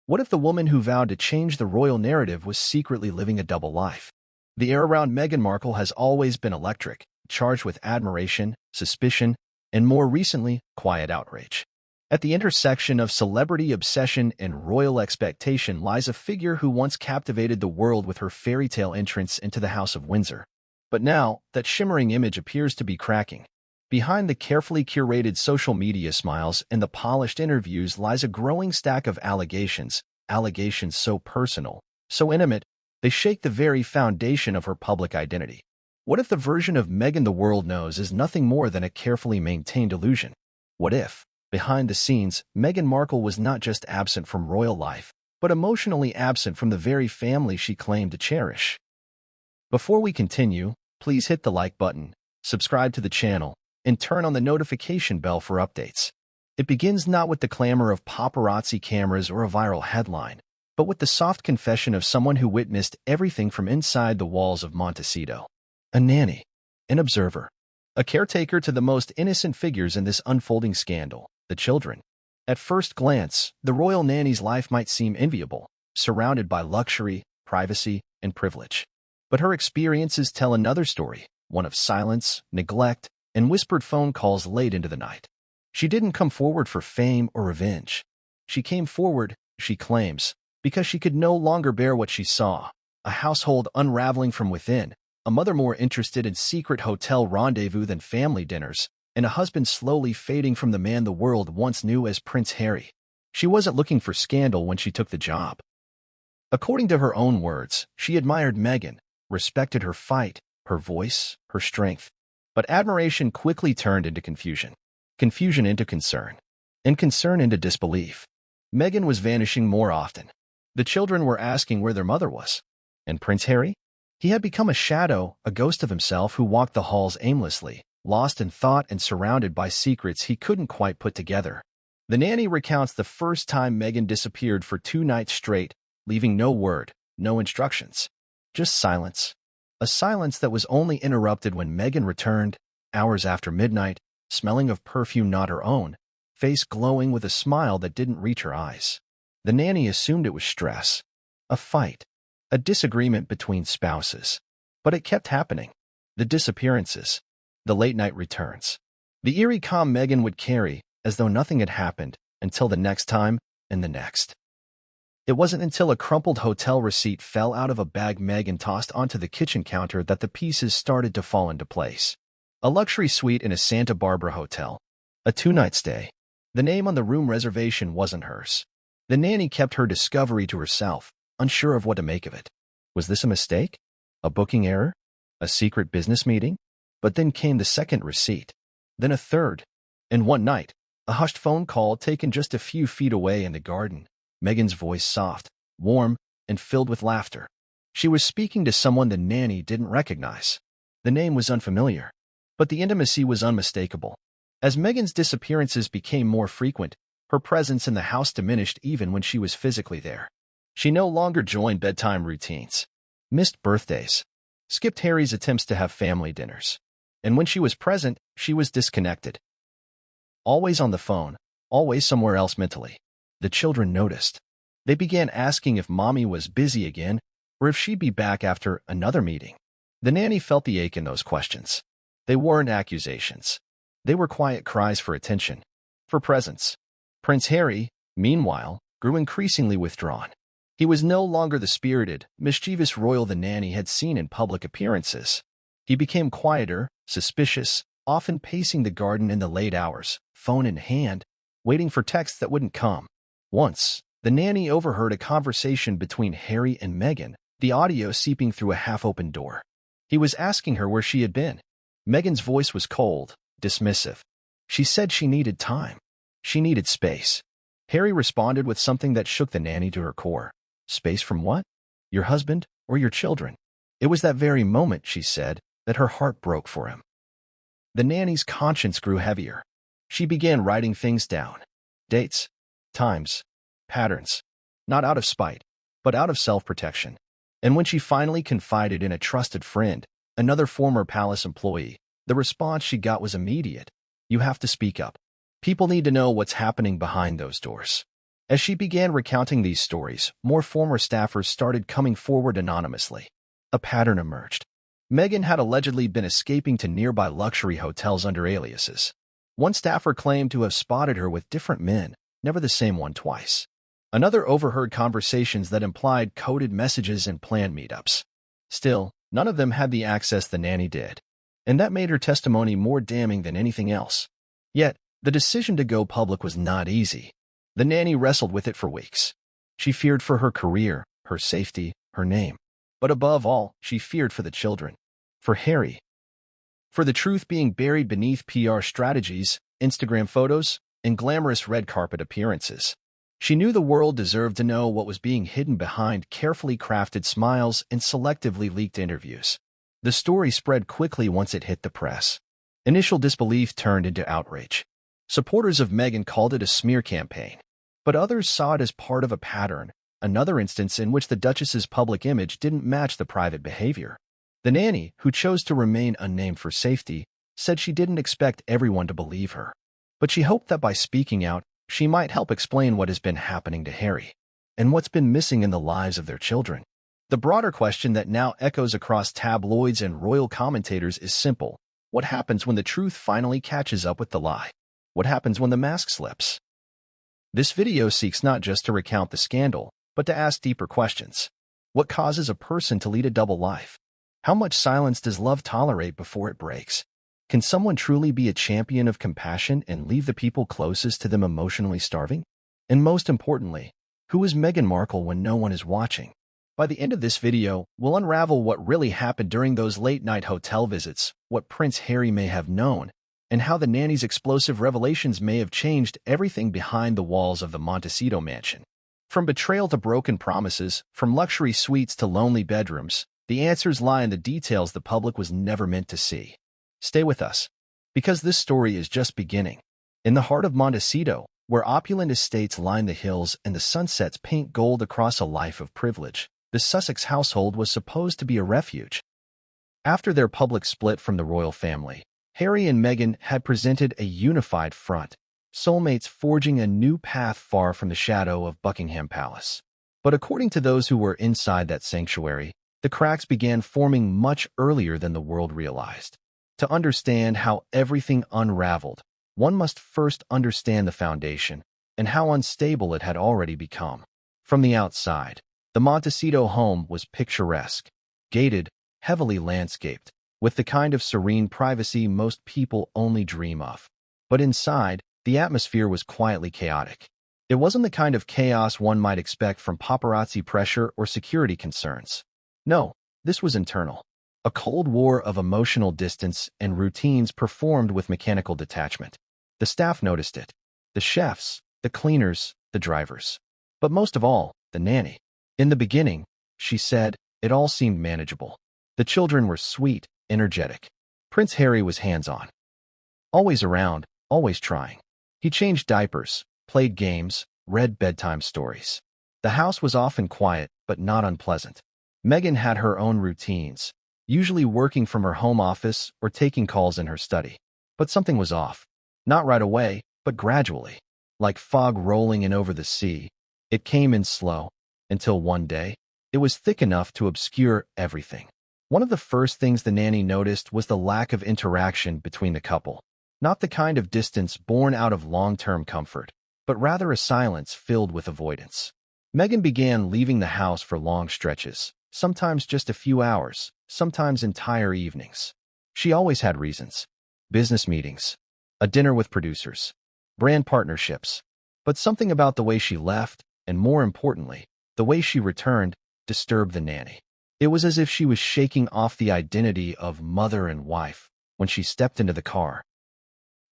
What if the woman who vowed to change the royal narrative was secretly living a double life? The air around Meghan Markle has always been electric, charged with admiration, suspicion, and more recently, quiet outrage. At the intersection of celebrity obsession and royal expectation lies a figure who once captivated the world with her fairy tale entrance into the House of Windsor. But now, that shimmering image appears to be cracking. Behind the carefully curated social media smiles and the polished interviews lies a growing stack of allegations so personal, so intimate, they shake the very foundation of her public identity. What if the version of Meghan the world knows is nothing more than a carefully maintained illusion? What if, behind the scenes, Meghan Markle was not just absent from royal life, but emotionally absent from the very family she claimed to cherish? Before we continue, please hit the like button, subscribe to the channel, and turn on the notification bell for updates. It begins not with the clamor of paparazzi cameras or a viral headline, but with the soft confession of someone who witnessed everything from inside the walls of Montecito. A nanny, an observer, a caretaker to the most innocent figures in this unfolding scandal, the children. At first glance, the royal nanny's life might seem enviable, surrounded by luxury, privacy, and privilege. But her experiences tell another story, one of silence, neglect, and whispered phone calls late into the night. She didn't come forward for fame or revenge. She came forward, she claims, because she could no longer bear what she saw, a household unraveling from within, a mother more interested in secret hotel rendezvous than family dinners, and a husband slowly fading from the man the world once knew as Prince Harry. She wasn't looking for scandal when she took the job. According to her own words, she admired Meghan, respected her fight, her voice, her strength. But admiration quickly turned into confusion. Confusion into concern. And concern into disbelief. Meghan was vanishing more often. The children were asking where their mother was. And Prince Harry? He had become a shadow, a ghost of himself who walked the halls aimlessly, lost in thought and surrounded by secrets he couldn't quite put together. The nanny recounts the first time Meghan disappeared for 2 nights straight, leaving no word, no instructions. Just silence. A silence that was only interrupted when Meghan returned, hours after midnight, smelling of perfume not her own, face glowing with a smile that didn't reach her eyes. The nanny assumed it was stress, a fight, a disagreement between spouses. But it kept happening. The disappearances, the late-night returns. The eerie calm Meghan would carry, as though nothing had happened, until the next time, and the next. It wasn't until a crumpled hotel receipt fell out of a bag Meghan tossed onto the kitchen counter that the pieces started to fall into place. A luxury suite in a Santa Barbara hotel. A 2-night stay. The name on the room reservation wasn't hers. The nanny kept her discovery to herself, unsure of what to make of it. Was this a mistake? A booking error? A secret business meeting? But then came the second receipt. Then a third. And one night, a hushed phone call taken just a few feet away in the garden. Meghan's voice soft, warm, and filled with laughter. She was speaking to someone the nanny didn't recognize. The name was unfamiliar, but the intimacy was unmistakable. As Meghan's disappearances became more frequent, her presence in the house diminished even when she was physically there. She no longer joined bedtime routines, missed birthdays, skipped Harry's attempts to have family dinners. And when she was present, she was disconnected. Always on the phone, always somewhere else mentally. The children noticed. They began asking if Mommy was busy again, or if she'd be back after another meeting. The nanny felt the ache in those questions. They weren't accusations. They were quiet cries for attention, for presence. Prince Harry, meanwhile, grew increasingly withdrawn. He was no longer the spirited, mischievous royal the nanny had seen in public appearances. He became quieter, suspicious, often pacing the garden in the late hours, phone in hand, waiting for texts that wouldn't come. Once, the nanny overheard a conversation between Harry and Meghan, the audio seeping through a half-open door. He was asking her where she had been. Meghan's voice was cold, dismissive. She said she needed time. She needed space. Harry responded with something that shook the nanny to her core. Space from what? Your husband or your children? It was that very moment, she said, that her heart broke for him. The nanny's conscience grew heavier. She began writing things down. Dates, times, patterns. Not out of spite, but out of self-protection. And when she finally confided in a trusted friend, another former palace employee, the response she got was immediate. You have to speak up. People need to know what's happening behind those doors. As she began recounting these stories, more former staffers started coming forward anonymously. A pattern emerged. Meghan had allegedly been escaping to nearby luxury hotels under aliases. One staffer claimed to have spotted her with different men, never the same one twice. Another overheard conversations that implied coded messages and planned meetups. Still, none of them had the access the nanny did, and that made her testimony more damning than anything else. Yet, the decision to go public was not easy. The nanny wrestled with it for weeks. She feared for her career, her safety, her name. But above all, she feared for the children. For Harry. For the truth being buried beneath PR strategies, Instagram photos, and glamorous red carpet appearances. She knew the world deserved to know what was being hidden behind carefully crafted smiles and selectively leaked interviews. The story spread quickly once it hit the press. Initial disbelief turned into outrage. Supporters of Meghan called it a smear campaign, but others saw it as part of a pattern, another instance in which the Duchess's public image didn't match the private behavior. The nanny, who chose to remain unnamed for safety, said she didn't expect everyone to believe her. But she hoped that by speaking out, she might help explain what has been happening to Harry, and what's been missing in the lives of their children. The broader question that now echoes across tabloids and royal commentators is simple. What happens when the truth finally catches up with the lie? What happens when the mask slips? This video seeks not just to recount the scandal, but to ask deeper questions. What causes a person to lead a double life? How much silence does love tolerate before it breaks? Can someone truly be a champion of compassion and leave the people closest to them emotionally starving? And most importantly, who is Meghan Markle when no one is watching? By the end of this video, we'll unravel what really happened during those late-night hotel visits, what Prince Harry may have known, and how the nanny's explosive revelations may have changed everything behind the walls of the Montecito mansion. From betrayal to broken promises, from luxury suites to lonely bedrooms, the answers lie in the details the public was never meant to see. Stay with us, because this story is just beginning. In the heart of Montecito, where opulent estates line the hills and the sunsets paint gold across a life of privilege, the Sussex household was supposed to be a refuge. After their public split from the royal family, Harry and Meghan had presented a unified front, soulmates forging a new path far from the shadow of Buckingham Palace. But according to those who were inside that sanctuary, the cracks began forming much earlier than the world realized. To understand how everything unraveled, one must first understand the foundation and how unstable it had already become. From the outside, the Montecito home was picturesque, gated, heavily landscaped, with the kind of serene privacy most people only dream of. But inside, the atmosphere was quietly chaotic. It wasn't the kind of chaos one might expect from paparazzi pressure or security concerns. No, this was internal. A cold war of emotional distance and routines performed with mechanical detachment. The staff noticed it. The chefs, the cleaners, the drivers. But most of all, the nanny. In the beginning, she said, it all seemed manageable. The children were sweet, energetic. Prince Harry was hands-on. Always around, always trying. He changed diapers, played games, read bedtime stories. The house was often quiet, but not unpleasant. Meghan had her own routines, usually working from her home office or taking calls in her study. But something was off. Not right away, but gradually. Like fog rolling in over the sea, it came in slow, until one day, it was thick enough to obscure everything. One of the first things the nanny noticed was the lack of interaction between the couple. Not the kind of distance born out of long-term comfort, but rather a silence filled with avoidance. Meghan began leaving the house for long stretches, sometimes just a few hours, sometimes entire evenings. She always had reasons. Business meetings, a dinner with producers, brand partnerships. But something about the way she left, and more importantly, the way she returned, disturbed the nanny. It was as if she was shaking off the identity of mother and wife when she stepped into the car,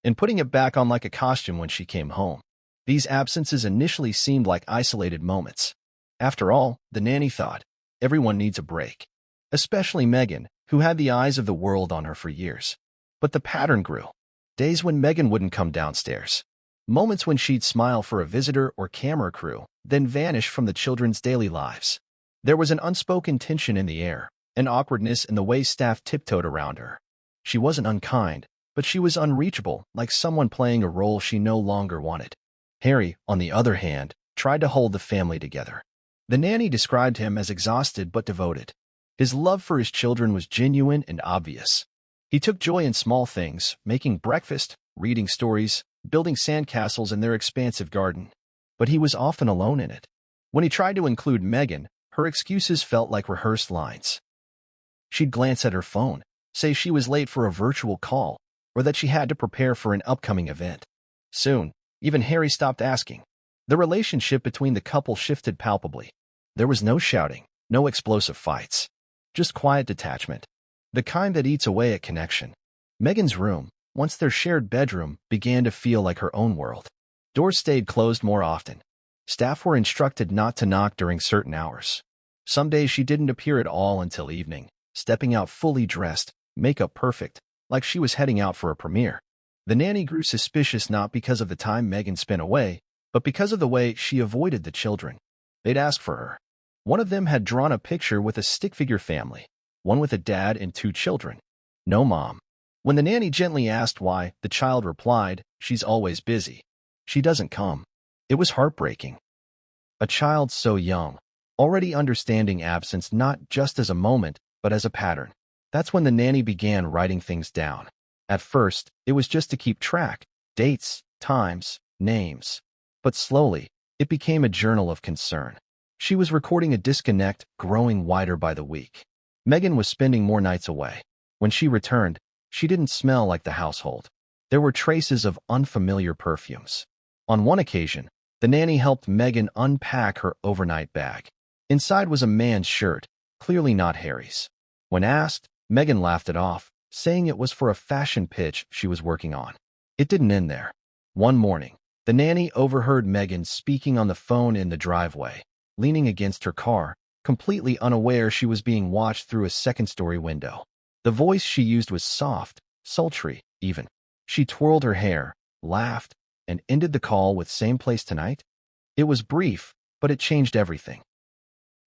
and putting it back on like a costume when she came home. These absences initially seemed like isolated moments. After all, the nanny thought, everyone needs a break. Especially Meghan, who had the eyes of the world on her for years. But the pattern grew. Days when Meghan wouldn't come downstairs. Moments when she'd smile for a visitor or camera crew, then vanish from the children's daily lives. There was an unspoken tension in the air, an awkwardness in the way staff tiptoed around her. She wasn't unkind, but she was unreachable, like someone playing a role she no longer wanted. Harry, on the other hand, tried to hold the family together. The nanny described him as exhausted but devoted. His love for his children was genuine and obvious. He took joy in small things, making breakfast, reading stories, building sandcastles in their expansive garden. But he was often alone in it. When he tried to include Meghan, her excuses felt like rehearsed lines. She'd glance at her phone, say she was late for a virtual call, or that she had to prepare for an upcoming event. Soon, even Harry stopped asking. The relationship between the couple shifted palpably. There was no shouting, no explosive fights. Just quiet detachment. The kind that eats away at connection. Meghan's room, once their shared bedroom, began to feel like her own world. Doors stayed closed more often. Staff were instructed not to knock during certain hours. Some days she didn't appear at all until evening, stepping out fully dressed, makeup perfect, like she was heading out for a premiere. The nanny grew suspicious not because of the time Meghan spent away, but because of the way she avoided the children. They'd ask for her. One of them had drawn a picture with a stick-figure family, one with a dad and 2 children. No mom. When the nanny gently asked why, the child replied, "She's always busy. She doesn't come." It was heartbreaking. A child so young, already understanding absence not just as a moment, but as a pattern. That's when the nanny began writing things down. At first, it was just to keep track, dates, times, names. But slowly, it became a journal of concern. She was recording a disconnect growing wider by the week. Meghan was spending more nights away. When she returned, she didn't smell like the household. There were traces of unfamiliar perfumes. On one occasion, the nanny helped Meghan unpack her overnight bag. Inside was a man's shirt, clearly not Harry's. When asked, Meghan laughed it off, saying it was for a fashion pitch she was working on. It didn't end there. One morning, the nanny overheard Meghan speaking on the phone in the driveway, leaning against her car, completely unaware she was being watched through a second-story window. The voice she used was soft, sultry, even. She twirled her hair, laughed, and ended the call with "Same place tonight?" It was brief, but it changed everything.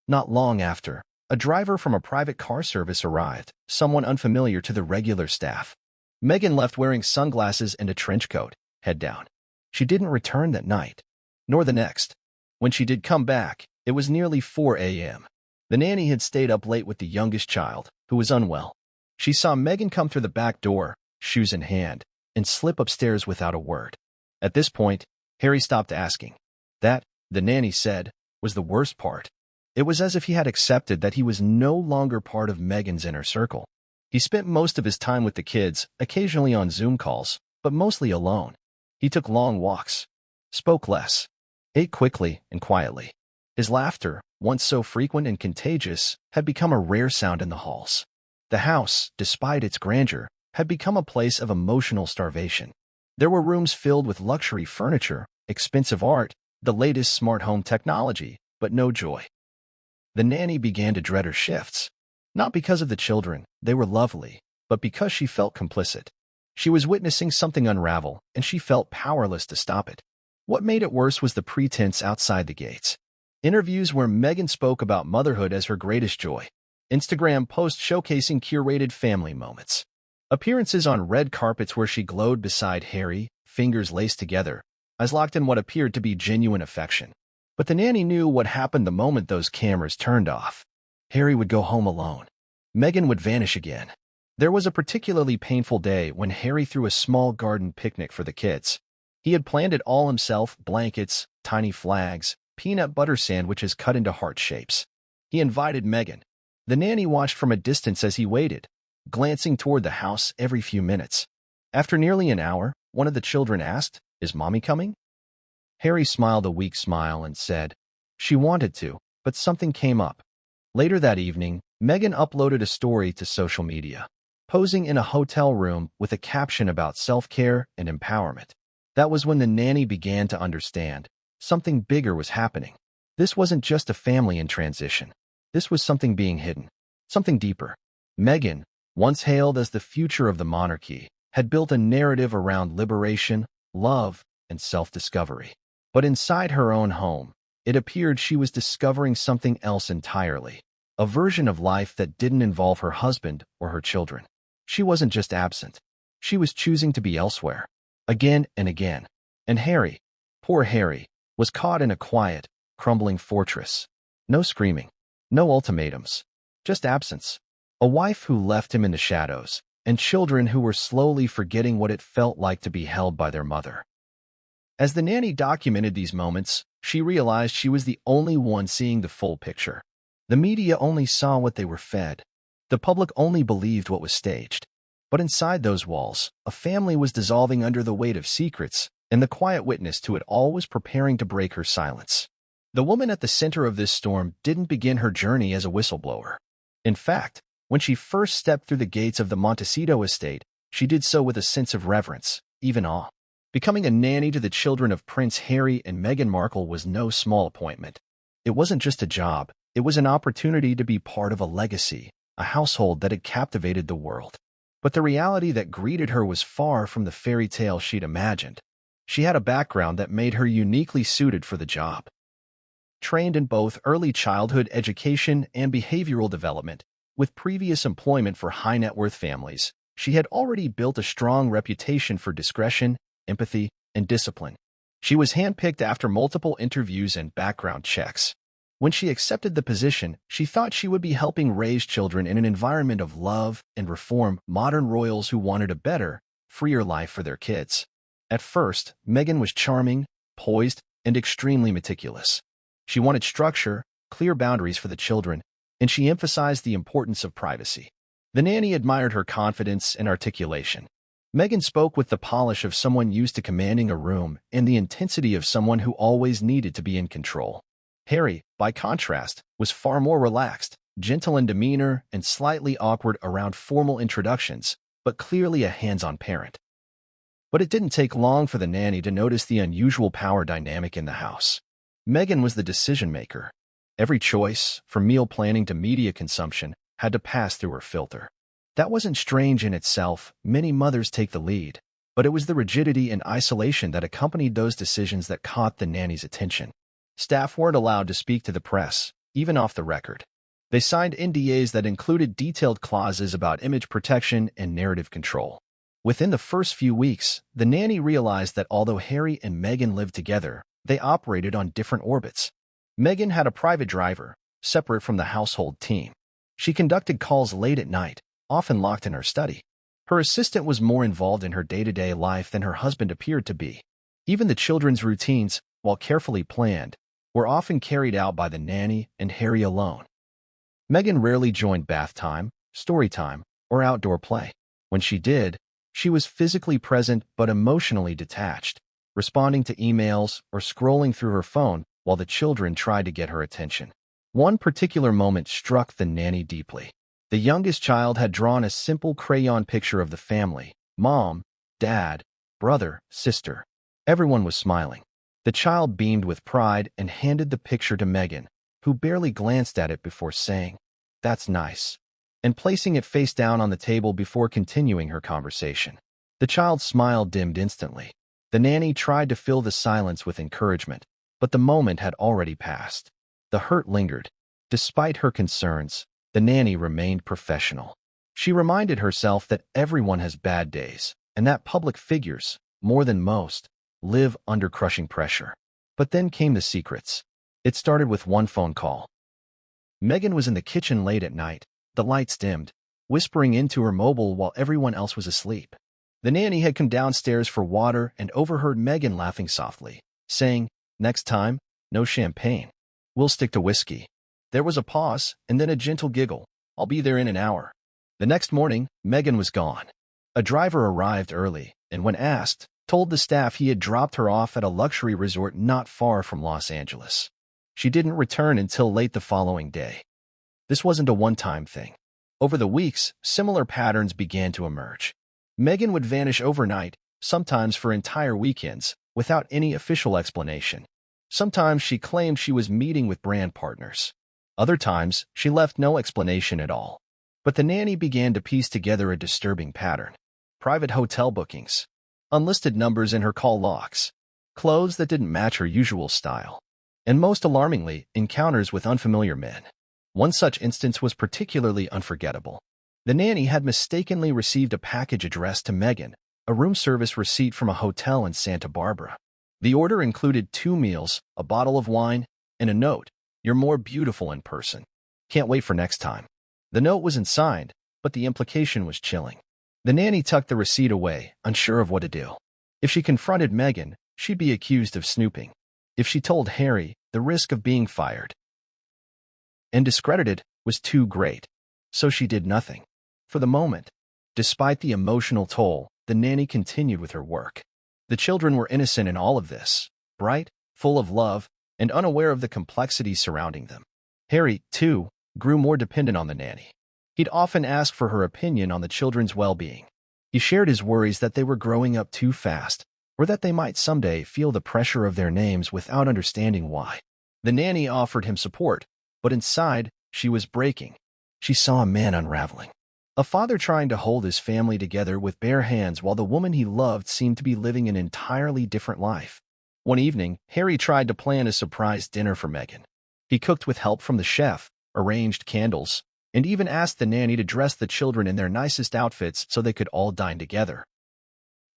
Not long after, a driver from a private car service arrived, someone unfamiliar to the regular staff. Meghan left wearing sunglasses and a trench coat, head down. She didn't return that night, nor the next. When she did come back, it was nearly 4 a.m. The nanny had stayed up late with the youngest child, who was unwell. She saw Meghan come through the back door, shoes in hand, and slip upstairs without a word. At this point, Harry stopped asking. That, the nanny said, was the worst part. It was as if he had accepted that he was no longer part of Meghan's inner circle. He spent most of his time with the kids, occasionally on Zoom calls, but mostly alone. He took long walks, spoke less, ate quickly and quietly. His laughter, once so frequent and contagious, had become a rare sound in the halls. The house, despite its grandeur, had become a place of emotional starvation. There were rooms filled with luxury furniture, expensive art, the latest smart home technology, but no joy. The nanny began to dread her shifts. Not because of the children, they were lovely, but because she felt complicit. She was witnessing something unravel, and she felt powerless to stop it. What made it worse was the pretense outside the gates. Interviews where Meghan spoke about motherhood as her greatest joy. Instagram posts showcasing curated family moments. Appearances on red carpets where she glowed beside Harry, fingers laced together, eyes locked in what appeared to be genuine affection. But the nanny knew what happened the moment those cameras turned off. Harry would go home alone. Meghan would vanish again. There was a particularly painful day when Harry threw a small garden picnic for the kids. He had planned it all himself: blankets, tiny flags, peanut butter sandwiches cut into heart shapes. He invited Meghan. The nanny watched from a distance as he waited, glancing toward the house every few minutes. After nearly an hour, one of the children asked, "Is Mommy coming?" Harry smiled a weak smile and said, "She wanted to, but something came up." Later that evening, Meghan uploaded a story to social media, posing in a hotel room with a caption about self-care and empowerment. That was when the nanny began to understand. Something bigger was happening. This wasn't just a family in transition. This was something being hidden, something deeper. Meghan, once hailed as the future of the monarchy, had built a narrative around liberation, love, and self-discovery. But inside her own home, it appeared she was discovering something else entirely, a version of life that didn't involve her husband or her children. She wasn't just absent. She was choosing to be elsewhere, again and again. And Harry, poor Harry, was caught in a quiet, crumbling fortress. No screaming, no ultimatums, just absence. A wife who left him in the shadows, and children who were slowly forgetting what it felt like to be held by their mother. As the nanny documented these moments, she realized she was the only one seeing the full picture. The media only saw what they were fed. The public only believed what was staged. But inside those walls, a family was dissolving under the weight of secrets, and the quiet witness to it all was preparing to break her silence. The woman at the center of this storm didn't begin her journey as a whistleblower. In fact, when she first stepped through the gates of the Montecito estate, she did so with a sense of reverence, even awe. Becoming a nanny to the children of Prince Harry and Meghan Markle was no small appointment. It wasn't just a job, it was an opportunity to be part of a legacy, a household that had captivated the world. But the reality that greeted her was far from the fairy tale she'd imagined. She had a background that made her uniquely suited for the job. Trained in both early childhood education and behavioral development, with previous employment for high-net-worth families, she had already built a strong reputation for discretion, empathy, and discipline. She was handpicked after multiple interviews and background checks. When she accepted the position, she thought she would be helping raise children in an environment of love and reform modern royals who wanted a better, freer life for their kids. At first, Meghan was charming, poised, and extremely meticulous. She wanted structure, clear boundaries for the children, and she emphasized the importance of privacy. The nanny admired her confidence and articulation. Meghan spoke with the polish of someone used to commanding a room and the intensity of someone who always needed to be in control. Harry, by contrast, was far more relaxed, gentle in demeanor, and slightly awkward around formal introductions, but clearly a hands-on parent. But it didn't take long for the nanny to notice the unusual power dynamic in the house. Meghan was the decision-maker. Every choice, from meal planning to media consumption, had to pass through her filter. That wasn't strange in itself, many mothers take the lead, but it was the rigidity and isolation that accompanied those decisions that caught the nanny's attention. Staff weren't allowed to speak to the press, even off the record. They signed NDAs that included detailed clauses about image protection and narrative control. Within the first few weeks, the nanny realized that although Harry and Meghan lived together, they operated on different orbits. Meghan had a private driver, separate from the household team. She conducted calls late at night, often locked in her study. Her assistant was more involved in her day-to-day life than her husband appeared to be. Even the children's routines, while carefully planned, were often carried out by the nanny and Harry alone. Meghan rarely joined bath time, story time, or outdoor play. When she did, she was physically present but emotionally detached, responding to emails or scrolling through her phone while the children tried to get her attention. One particular moment struck the nanny deeply. The youngest child had drawn a simple crayon picture of the family: mom, dad, brother, sister. Everyone was smiling. The child beamed with pride and handed the picture to Meghan, who barely glanced at it before saying, "That's nice," and placing it face down on the table before continuing her conversation. The child's smile dimmed instantly. The nanny tried to fill the silence with encouragement, but the moment had already passed. The hurt lingered. Despite her concerns, the nanny remained professional. She reminded herself that everyone has bad days, and that public figures, more than most, live under crushing pressure. But then came the secrets. It started with one phone call. Meghan was in the kitchen late at night, the lights dimmed, whispering into her mobile while everyone else was asleep. The nanny had come downstairs for water and overheard Meghan laughing softly, saying, "Next time, no champagne. We'll stick to whiskey." There was a pause, and then a gentle giggle. "I'll be there in an hour." The next morning, Meghan was gone. A driver arrived early, and when asked, told the staff he had dropped her off at a luxury resort not far from Los Angeles. She didn't return until late the following day. This wasn't a one-time thing. Over the weeks, similar patterns began to emerge. Meghan would vanish overnight, sometimes for entire weekends, without any official explanation. Sometimes she claimed she was meeting with brand partners. Other times, she left no explanation at all. But the nanny began to piece together a disturbing pattern. Private hotel bookings, unlisted numbers in her call logs, clothes that didn't match her usual style, and most alarmingly, encounters with unfamiliar men. One such instance was particularly unforgettable. The nanny had mistakenly received a package addressed to Meghan, a room service receipt from a hotel in Santa Barbara. The order included 2 meals, a bottle of wine, and a note. "You're more beautiful in person. Can't wait for next time." The note wasn't signed, but the implication was chilling. The nanny tucked the receipt away, unsure of what to do. If she confronted Meghan, she'd be accused of snooping. If she told Harry, the risk of being fired and discredited was too great. So she did nothing. For the moment, despite the emotional toll, the nanny continued with her work. The children were innocent in all of this, bright, full of love, and unaware of the complexities surrounding them. Harry, too, grew more dependent on the nanny. He'd often ask for her opinion on the children's well-being. He shared his worries that they were growing up too fast, or that they might someday feel the pressure of their names without understanding why. The nanny offered him support, but inside, she was breaking. She saw a man unraveling. A father trying to hold his family together with bare hands while the woman he loved seemed to be living an entirely different life. One evening, Harry tried to plan a surprise dinner for Meghan. He cooked with help from the chef, arranged candles, and even asked the nanny to dress the children in their nicest outfits so they could all dine together.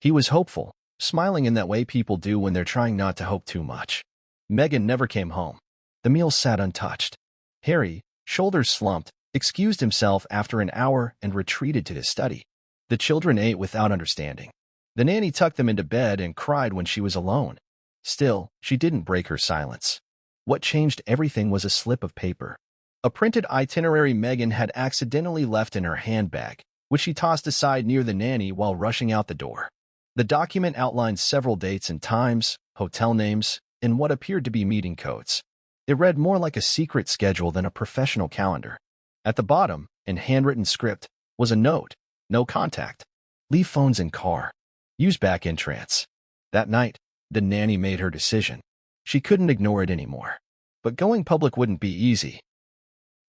He was hopeful, smiling in that way people do when they're trying not to hope too much. Meghan never came home. The meal sat untouched. Harry, shoulders slumped, excused himself after an hour and retreated to his study. The children ate without understanding. The nanny tucked them into bed and cried when she was alone. Still, she didn't break her silence. What changed everything was a slip of paper. A printed itinerary Meghan had accidentally left in her handbag, which she tossed aside near the nanny while rushing out the door. The document outlined several dates and times, hotel names, and what appeared to be meeting codes. It read more like a secret schedule than a professional calendar. At the bottom, in handwritten script, was a note: "No contact. Leave phones in car. Use back entrance." That night, the nanny made her decision. She couldn't ignore it anymore. But going public wouldn't be easy.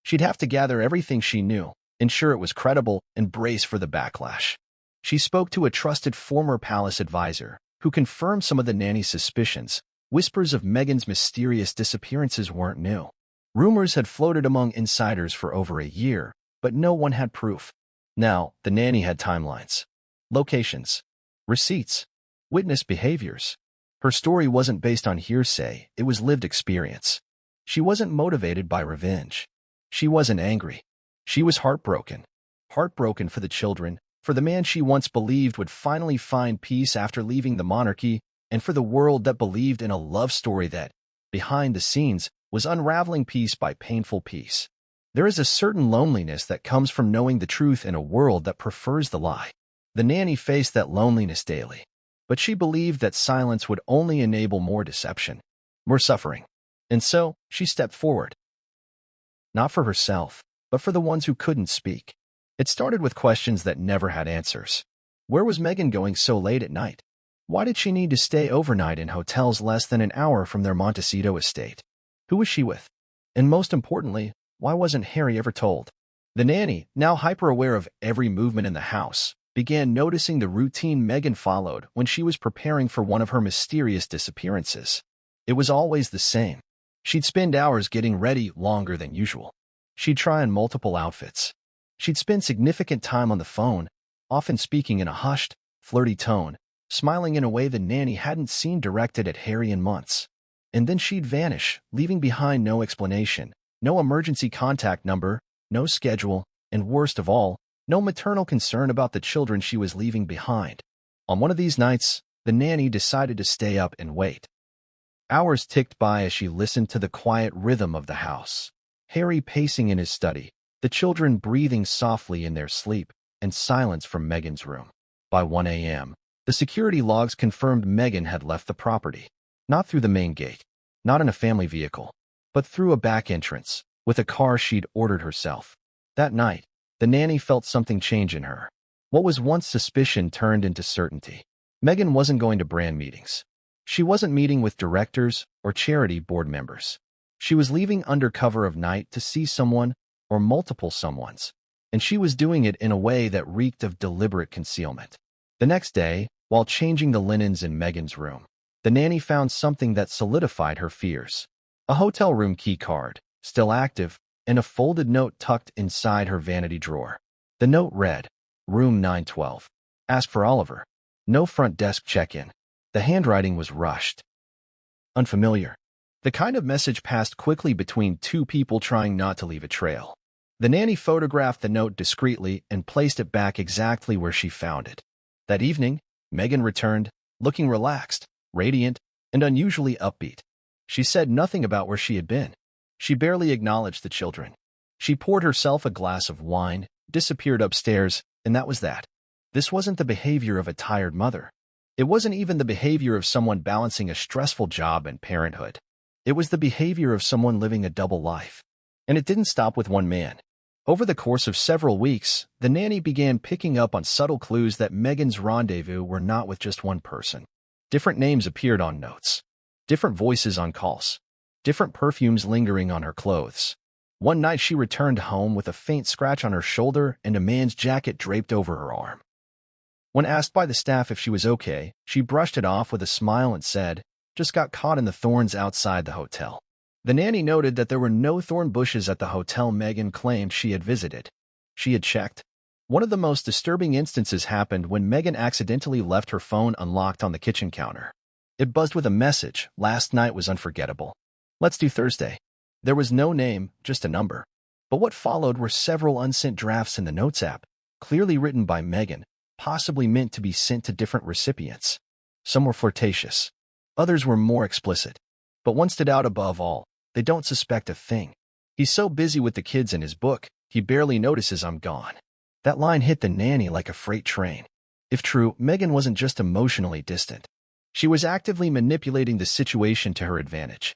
She'd have to gather everything she knew, ensure it was credible, and brace for the backlash. She spoke to a trusted former palace advisor, who confirmed some of the nanny's suspicions. Whispers of Meghan's mysterious disappearances weren't new. Rumors had floated among insiders for over a year, but no one had proof. Now, the nanny had timelines, locations, receipts, witness behaviors. Her story wasn't based on hearsay, it was lived experience. She wasn't motivated by revenge. She wasn't angry. She was heartbroken. Heartbroken for the children, for the man she once believed would finally find peace after leaving the monarchy, and for the world that believed in a love story that, behind the scenes, was unraveling piece by painful piece. There is a certain loneliness that comes from knowing the truth in a world that prefers the lie. The nanny faced that loneliness daily, but she believed that silence would only enable more deception, more suffering. And so, she stepped forward. Not for herself, but for the ones who couldn't speak. It started with questions that never had answers. Where was Meghan going so late at night? Why did she need to stay overnight in hotels less than an hour from their Montecito estate? Who was she with? And most importantly, why wasn't Harry ever told? The nanny, now hyper-aware of every movement in the house, began noticing the routine Meghan followed when she was preparing for one of her mysterious disappearances. It was always the same. She'd spend hours getting ready longer than usual. She'd try on multiple outfits. She'd spend significant time on the phone, often speaking in a hushed, flirty tone, smiling in a way the nanny hadn't seen directed at Harry in months. And then she'd vanish, leaving behind no explanation, no emergency contact number, no schedule, and worst of all, no maternal concern about the children she was leaving behind. On one of these nights, the nanny decided to stay up and wait. Hours ticked by as she listened to the quiet rhythm of the house. Harry pacing in his study, the children breathing softly in their sleep, and silence from Meghan's room. By 1 a.m., the security logs confirmed Meghan had left the property. Not through the main gate, not in a family vehicle, but through a back entrance, with a car she'd ordered herself. That night, the nanny felt something change in her. What was once suspicion turned into certainty. Meghan wasn't going to brand meetings. She wasn't meeting with directors or charity board members. She was leaving under cover of night to see someone or multiple someones, and she was doing it in a way that reeked of deliberate concealment. The next day, while changing the linens in Meghan's room, the nanny found something that solidified her fears. A hotel room key card, still active, and a folded note tucked inside her vanity drawer. The note read, "Room 912. Ask for Oliver. No front desk check-in." The handwriting was rushed. unfamiliar. The kind of message passed quickly between two people trying not to leave a trail. The nanny photographed the note discreetly and placed it back exactly where she found it. That evening, Meghan returned, looking relaxed, radiant, and unusually upbeat. She said nothing about where she had been. She barely acknowledged the children. She poured herself a glass of wine, disappeared upstairs, and that was that. This wasn't the behavior of a tired mother. It wasn't even the behavior of someone balancing a stressful job and parenthood. It was the behavior of someone living a double life. And it didn't stop with one man. Over the course of several weeks, the nanny began picking up on subtle clues that Meghan's rendezvous were not with just one person. Different names appeared on notes. Different voices on calls. Different perfumes lingering on her clothes. One night she returned home with a faint scratch on her shoulder and a man's jacket draped over her arm. When asked by the staff if she was okay, she brushed it off with a smile and said, "Just got caught in the thorns outside the hotel." The nanny noted that there were no thorn bushes at the hotel Meghan claimed she had visited. She had checked. One of the most disturbing instances happened when Meghan accidentally left her phone unlocked on the kitchen counter. It buzzed with a message, "Last night was unforgettable. Let's do Thursday." There was no name, just a number. But what followed were several unsent drafts in the Notes app, clearly written by Meghan, possibly meant to be sent to different recipients. Some were flirtatious. Others were more explicit. But one stood out above all. They don't suspect a thing. He's so busy with the kids in his book, he barely notices I'm gone. That line hit the nanny like a freight train. If true, Meghan wasn't just emotionally distant. She was actively manipulating the situation to her advantage,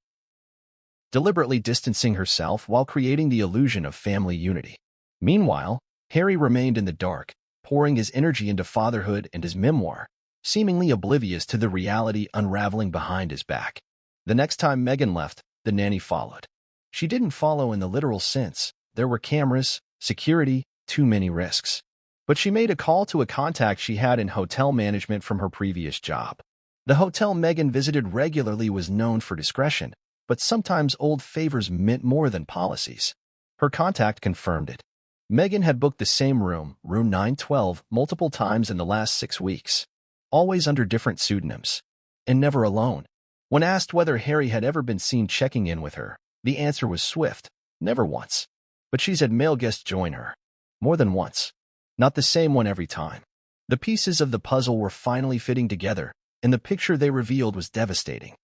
deliberately distancing herself while creating the illusion of family unity. Meanwhile, Harry remained in the dark, pouring his energy into fatherhood and his memoir, seemingly oblivious to the reality unraveling behind his back. The next time Meghan left, the nanny followed. She didn't follow in the literal sense. There were cameras, security, too many risks. But she made a call to a contact she had in hotel management from her previous job. The hotel Meghan visited regularly was known for discretion, but sometimes old favors meant more than policies. Her contact confirmed it. Meghan had booked the same room, room 912, multiple times in the last 6 weeks, always under different pseudonyms, and never alone. When asked whether Harry had ever been seen checking in with her, the answer was swift, never once. But she's had male guests join her. More than once. Not the same one every time. The pieces of the puzzle were finally fitting together, and the picture they revealed was devastating.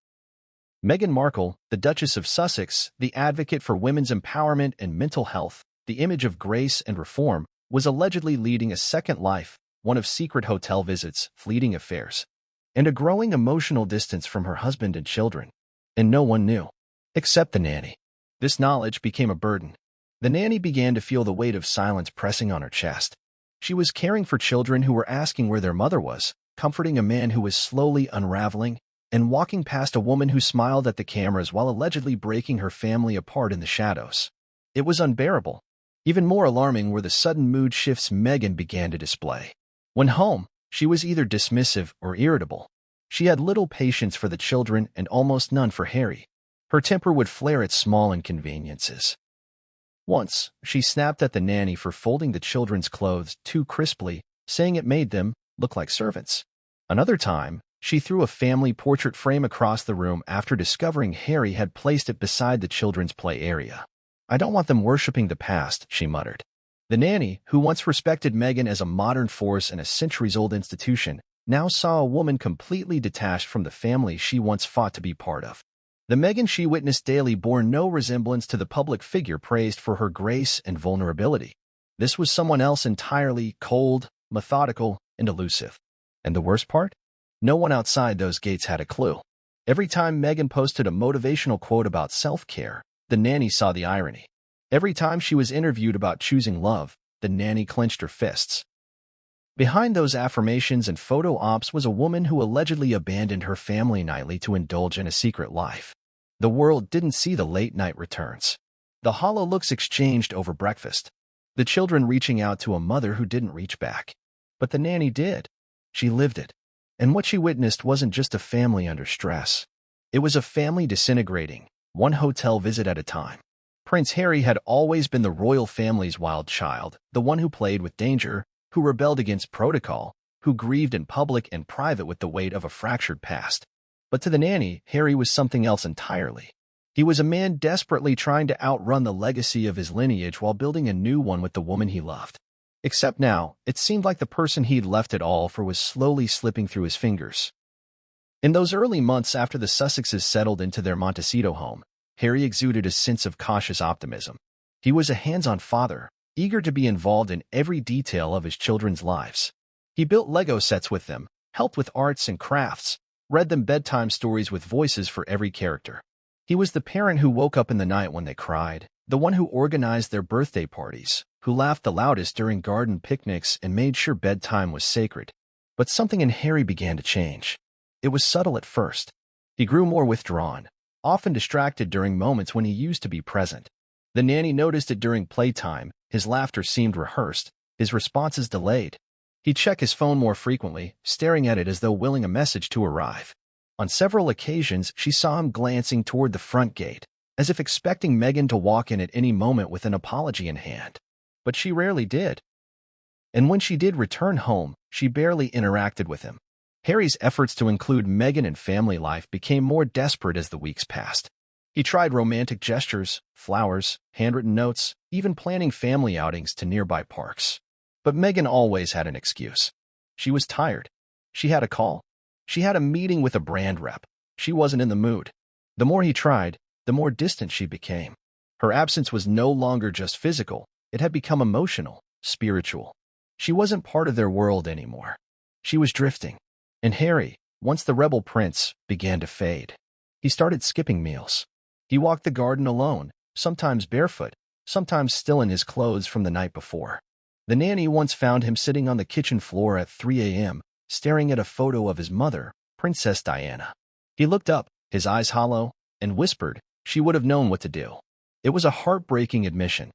Meghan Markle, the Duchess of Sussex, the advocate for women's empowerment and mental health, the image of grace and reform, was allegedly leading a second life, one of secret hotel visits, fleeting affairs, and a growing emotional distance from her husband and children. And no one knew. Except the nanny. This knowledge became a burden. The nanny began to feel the weight of silence pressing on her chest. She was caring for children who were asking where their mother was, comforting a man who was slowly unraveling, and walking past a woman who smiled at the cameras while allegedly breaking her family apart in the shadows. It was unbearable. Even more alarming were the sudden mood shifts Meghan began to display. When home, she was either dismissive or irritable. She had little patience for the children and almost none for Harry. Her temper would flare at small inconveniences. Once, she snapped at the nanny for folding the children's clothes too crisply, saying it made them look like servants. Another time, she threw a family portrait frame across the room after discovering Harry had placed it beside the children's play area. "I don't want them worshipping the past," she muttered. The nanny, who once respected Meghan as a modern force and a centuries-old institution, now saw a woman completely detached from the family she once fought to be part of. The Meghan she witnessed daily bore no resemblance to the public figure praised for her grace and vulnerability. This was someone else entirely, cold, methodical, and elusive. And the worst part? No one outside those gates had a clue. Every time Meghan posted a motivational quote about self-care, the nanny saw the irony. Every time she was interviewed about choosing love, the nanny clenched her fists. Behind those affirmations and photo ops was a woman who allegedly abandoned her family nightly to indulge in a secret life. The world didn't see the late-night returns, the hollow looks exchanged over breakfast, the children reaching out to a mother who didn't reach back. But the nanny did. She lived it. And what she witnessed wasn't just a family under stress. It was a family disintegrating, one hotel visit at a time. Prince Harry had always been the royal family's wild child, the one who played with danger, who rebelled against protocol, who grieved in public and private with the weight of a fractured past. But to the nanny, Harry was something else entirely. He was a man desperately trying to outrun the legacy of his lineage while building a new one with the woman he loved. Except now, it seemed like the person he'd left it all for was slowly slipping through his fingers. In those early months after the Sussexes settled into their Montecito home, Harry exuded a sense of cautious optimism. He was a hands-on father, eager to be involved in every detail of his children's lives. He built Lego sets with them, helped with arts and crafts, read them bedtime stories with voices for every character. He was the parent who woke up in the night when they cried, the one who organized their birthday parties, who laughed the loudest during garden picnics and made sure bedtime was sacred. But something in Harry began to change. It was subtle at first. He grew more withdrawn, often distracted during moments when he used to be present. The nanny noticed it during playtime. His laughter seemed rehearsed, his responses delayed. He'd check his phone more frequently, staring at it as though willing a message to arrive. On several occasions, she saw him glancing toward the front gate, as if expecting Meghan to walk in at any moment with an apology in hand. But she rarely did. And when she did return home, she barely interacted with him. Harry's efforts to include Meghan in family life became more desperate as the weeks passed. He tried romantic gestures, flowers, handwritten notes, even planning family outings to nearby parks. But Meghan always had an excuse. She was tired. She had a call. She had a meeting with a brand rep. She wasn't in the mood. The more he tried, the more distant she became. Her absence was no longer just physical. It had become emotional, spiritual. She wasn't part of their world anymore. She was drifting. And Harry, once the rebel prince, began to fade. He started skipping meals. He walked the garden alone, sometimes barefoot, sometimes still in his clothes from the night before. The nanny once found him sitting on the kitchen floor at 3 a.m., staring at a photo of his mother, Princess Diana. He looked up, his eyes hollow, and whispered, she would have known what to do. It was a heartbreaking admission.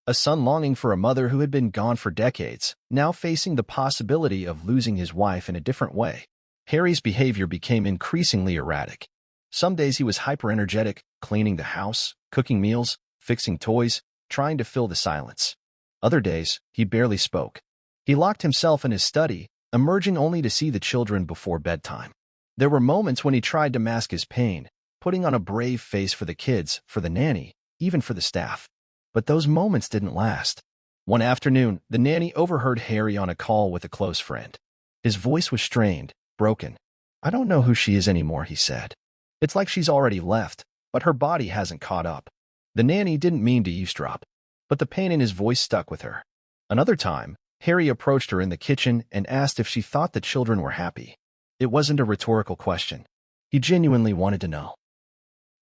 A son longing for a mother who had been gone for decades, now facing the possibility of losing his wife in a different way. Harry's behavior became increasingly erratic. Some days he was hyper-energetic, cleaning the house, cooking meals, fixing toys, trying to fill the silence. Other days, he barely spoke. He locked himself in his study, emerging only to see the children before bedtime. There were moments when he tried to mask his pain, putting on a brave face for the kids, for the nanny, even for the staff. But those moments didn't last. One afternoon, the nanny overheard Harry on a call with a close friend. His voice was strained, broken. I don't know who she is anymore, he said. It's like she's already left, but her body hasn't caught up. The nanny didn't mean to eavesdrop, but the pain in his voice stuck with her. Another time, Harry approached her in the kitchen and asked if she thought the children were happy. It wasn't a rhetorical question. He genuinely wanted to know.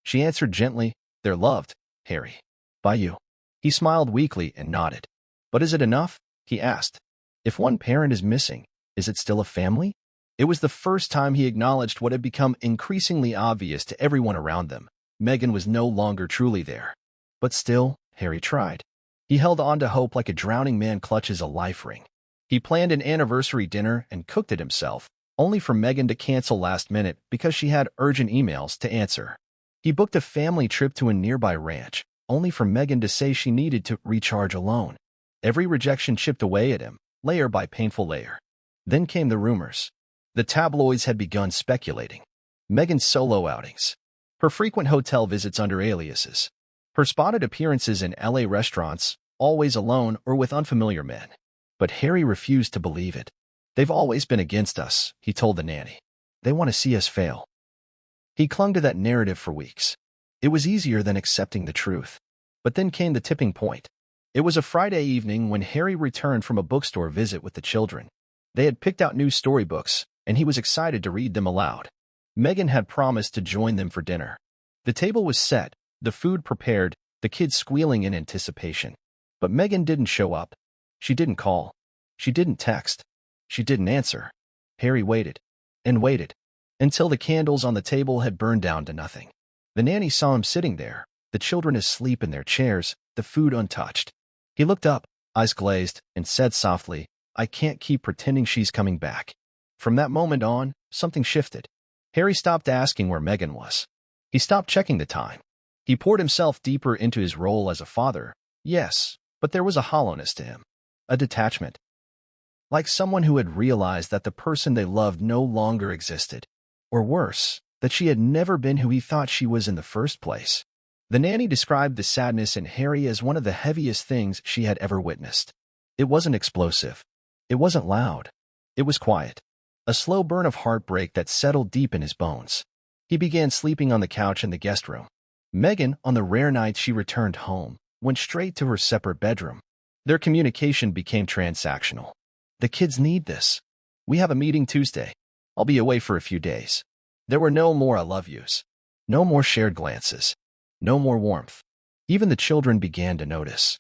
She answered gently, they're loved, Harry. By you. He smiled weakly and nodded. But is it enough? He asked. If one parent is missing, is it still a family? It was the first time he acknowledged what had become increasingly obvious to everyone around them. Meghan was no longer truly there. But still, Harry tried. He held on to hope like a drowning man clutches a life ring. He planned an anniversary dinner and cooked it himself, only for Meghan to cancel last minute because she had urgent emails to answer. He booked a family trip to a nearby ranch, only for Meghan to say she needed to recharge alone. Every rejection chipped away at him, layer by painful layer. Then came the rumors. The tabloids had begun speculating. Meghan's solo outings. Her frequent hotel visits under aliases. Her spotted appearances in LA restaurants, always alone or with unfamiliar men. But Harry refused to believe it. They've always been against us, he told the nanny. They want to see us fail. He clung to that narrative for weeks. It was easier than accepting the truth. But then came the tipping point. It was a Friday evening when Harry returned from a bookstore visit with the children. They had picked out new storybooks, and he was excited to read them aloud. Meghan had promised to join them for dinner. The table was set, the food prepared, the kids squealing in anticipation. But Meghan didn't show up. She didn't call. She didn't text. She didn't answer. Harry waited, and waited, until the candles on the table had burned down to nothing. The nanny saw him sitting there, the children asleep in their chairs, the food untouched. He looked up, eyes glazed, and said softly, I can't keep pretending she's coming back. From that moment on, something shifted. Harry stopped asking where Meghan was. He stopped checking the time. He poured himself deeper into his role as a father. Yes, but there was a hollowness to him. A detachment. Like someone who had realized that the person they loved no longer existed. or worse, that she had never been who he thought she was in the first place. The nanny described the sadness in Harry as one of the heaviest things she had ever witnessed. It wasn't explosive. It wasn't loud. It was quiet. A slow burn of heartbreak that settled deep in his bones. He began sleeping on the couch in the guest room. Meghan, on the rare nights she returned home, went straight to her separate bedroom. Their communication became transactional. "The kids need this. We have a meeting Tuesday. I'll be away for a few days." There were no more "I love yous." No more shared glances. No more warmth. Even the children began to notice.